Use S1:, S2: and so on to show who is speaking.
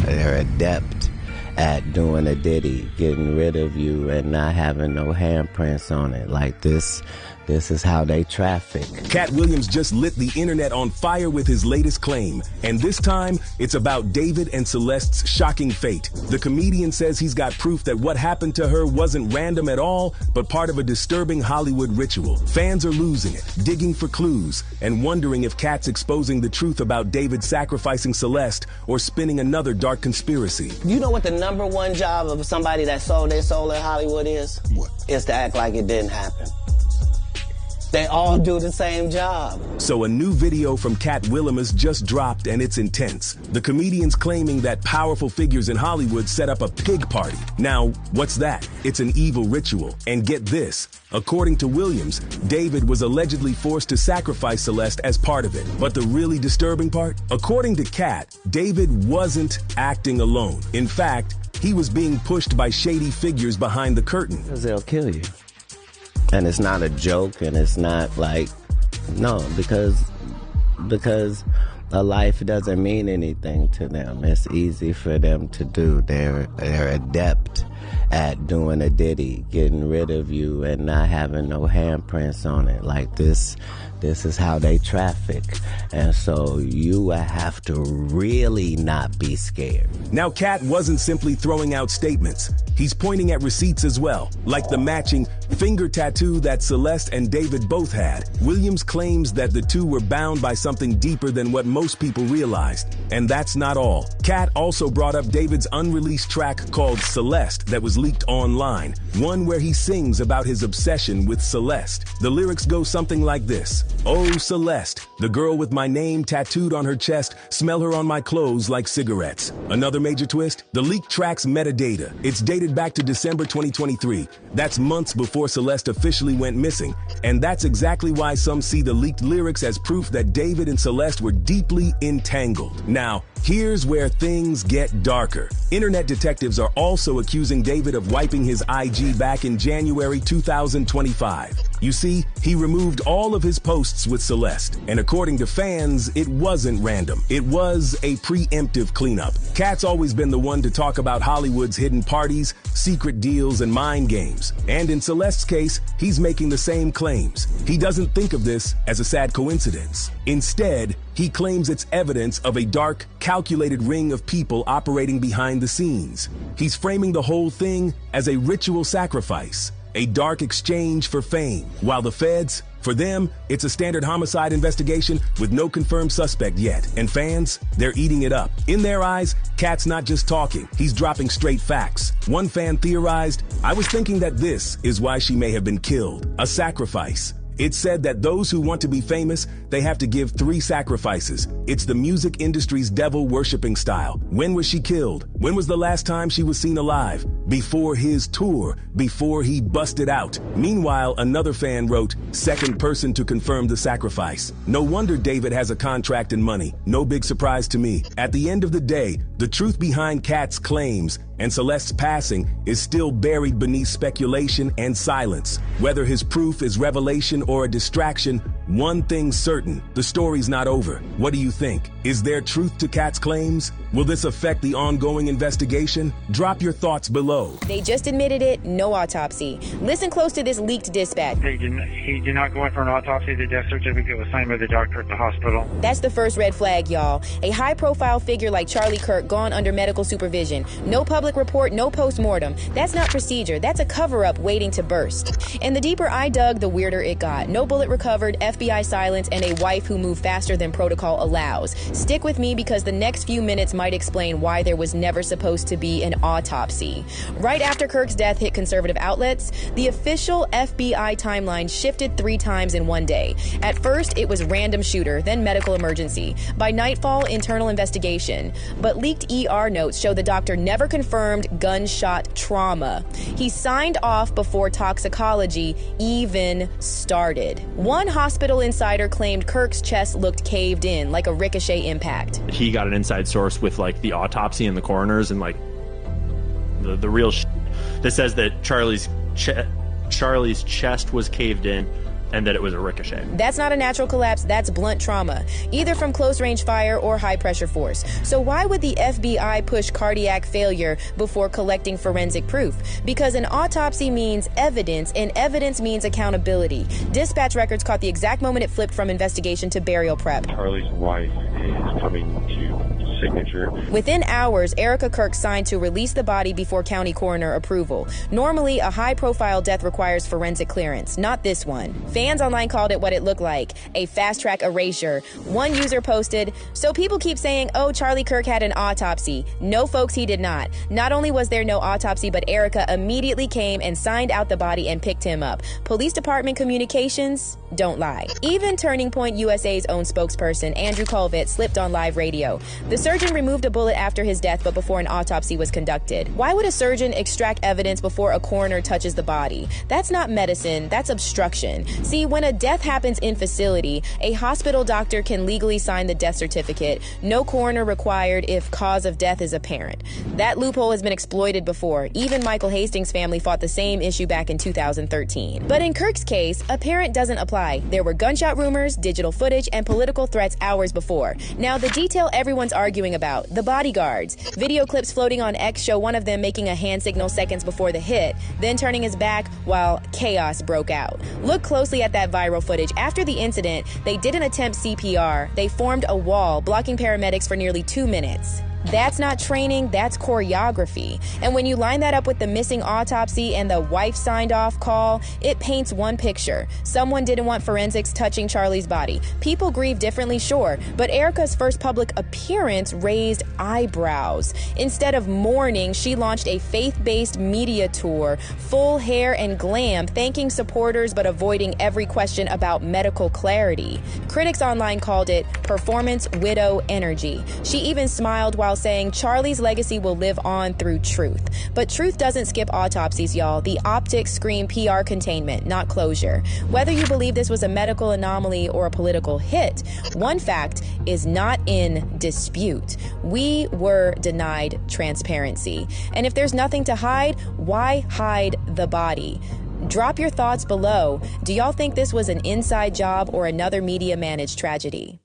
S1: They're adept at doing a ditty, getting rid of you and not having no handprints on it. Like this is how they traffic.
S2: Katt Williams just lit the internet on fire with his latest claim. And this time, it's about David and Celeste's shocking fate. The comedian says he's got proof that what happened to her wasn't random at all, but part of a disturbing Hollywood ritual. Fans are losing it, digging for clues, and wondering if Katt's exposing the truth about David sacrificing Celeste or spinning another dark conspiracy.
S1: You know what the #1 job of somebody that sold their soul in Hollywood is?
S3: What?
S1: Is to act like it didn't happen. They all do the same job.
S2: So a new video from Katt Williams just dropped, and it's intense. The comedian's claiming that powerful figures in Hollywood set up a pig party. Now, what's that? It's an evil ritual. And get this, according to Williams, David was allegedly forced to sacrifice Celeste as part of it. But the really disturbing part? According to Katt, David wasn't acting alone. In fact, he was being pushed by shady figures behind the curtain.
S1: Because they'll kill you. And it's not a joke, and it's not like, no, because a life doesn't mean anything to them. It's easy for them to do. They're adept at doing a ditty, getting rid of you and not having no handprints on it. Like this is how they traffic. And so you have to really not be scared.
S2: Now, Katt wasn't simply throwing out statements. He's pointing at receipts as well, like the matching finger tattoo that Celeste and David both had. Williams claims that the two were bound by something deeper than what most people realized. And that's not all. Katt also brought up David's unreleased track called Celeste that was leaked online, one where he sings about his obsession with Celeste. The lyrics go something like this. Oh, Celeste, the girl with my name tattooed on her chest, smell her on my clothes like cigarettes. Another major twist, the leaked track's metadata. It's dated back to December 2023. That's months before Celeste officially went missing. And that's exactly why some see the leaked lyrics as proof that David and Celeste were deeply entangled. Now, here's where things get darker. Internet detectives are also accusing David of wiping his IG back in January 2025. You see, he removed all of his posts with Celeste. And according to fans, it wasn't random. It was a preemptive cleanup. Katt's always been the one to talk about Hollywood's hidden parties, secret deals, and mind games. And in Celeste's case, he's making the same claims. He doesn't think of this as a sad coincidence. Instead, he claims it's evidence of a dark, calculated ring of people operating behind the scenes. He's framing the whole thing as a ritual sacrifice, a dark exchange for fame. While the feds, for them, it's a standard homicide investigation with no confirmed suspect yet. And fans, they're eating it up. In their eyes, Katt's not just talking, he's dropping straight facts. One fan theorized, I was thinking that this is why she may have been killed. A sacrifice. It's said that those who want to be famous, they have to give 3 sacrifices. It's the music industry's devil-worshipping style. When was she killed? When was the last time she was seen alive? Before his tour, before he busted out. Meanwhile, another fan wrote, second person to confirm the sacrifice. No wonder David has a contract and money. No big surprise to me. At the end of the day, the truth behind Katt's claims and Celeste's passing is still buried beneath speculation and silence. Whether his proof is revelation or a distraction, one thing's certain, the story's not over. What do you think? Is there truth to Katt's claims? Will this affect the ongoing investigation? Drop your thoughts below.
S4: They just admitted it, no autopsy. Listen close to this leaked dispatch.
S5: He did not go in for an autopsy. The death certificate was signed by the doctor at the hospital.
S4: That's the first red flag, y'all. A high-profile figure like Charlie Kirk gone under medical supervision. No public report, no post-mortem. That's not procedure. That's a cover-up waiting to burst. And the deeper I dug, the weirder it got. No bullet recovered, FBI silence, and a wife who moved faster than protocol allows. Stick with me because the next few minutes might explain why there was never supposed to be an autopsy. Right after Kirk's death hit conservative outlets, the official FBI timeline shifted 3 times in one day. At first, it was random shooter, then medical emergency. By nightfall, internal investigation. But leaked ER notes show the doctor never confirmed gunshot trauma. He signed off before toxicology even started. One hospital insider claimed Kirk's chest looked caved in, like a ricochet impact.
S6: He got an inside source with like the autopsy and the coroners and like the real that says that Charlie's chest was caved in and that it was a ricochet.
S4: That's not a natural collapse, that's blunt trauma, either from close-range fire or high-pressure force. So why would the FBI push cardiac failure before collecting forensic proof? Because an autopsy means evidence, and evidence means accountability. Dispatch records caught the exact moment it flipped from investigation to burial prep.
S3: Charlie's wife is coming to signature.
S4: Within hours, Erica Kirk signed to release the body before county coroner approval. Normally, a high-profile death requires forensic clearance, not this one. Fans online called it what it looked like, a fast-track erasure. One user posted, "So people keep saying, oh, Charlie Kirk had an autopsy. No, folks, he did not. Not only was there no autopsy, but Erica immediately came and signed out the body and picked him up. Police Department communications don't lie." Even Turning Point USA's own spokesperson, Andrew Colvett, slipped on live radio. The surgeon removed a bullet after his death, but before an autopsy was conducted. Why would a surgeon extract evidence before a coroner touches the body? That's not medicine, that's obstruction. See, when a death happens in facility, a hospital doctor can legally sign the death certificate. No coroner required if cause of death is apparent. That loophole has been exploited before. Even Michael Hastings' family fought the same issue back in 2013. But in Kirk's case, apparent doesn't apply. There were gunshot rumors, digital footage, and political threats hours before. Now, the detail everyone's arguing about, the bodyguards. Video clips floating on X show one of them making a hand signal seconds before the hit, then turning his back while chaos broke out. Look closely at that viral footage. After the incident, they didn't attempt CPR. They formed a wall, blocking paramedics for nearly 2 minutes. That's not training, that's choreography. And when you line that up with the missing autopsy and the wife signed off call, it paints one picture. Someone didn't want forensics touching Charlie's body. People grieve differently, sure, but Erica's first public appearance raised eyebrows. Instead of mourning, she launched a faith-based media tour, full hair and glam, thanking supporters but avoiding every question about medical clarity. Critics online called it performance widow energy. She even smiled while saying Charlie's legacy will live on through truth. But truth doesn't skip autopsies, y'all. The optics scream PR containment, not closure. Whether you believe this was a medical anomaly or a political hit, one fact is not in dispute. We were denied transparency. And if there's nothing to hide, why hide the body? Drop your thoughts below. Do y'all think this was an inside job or another media-managed tragedy?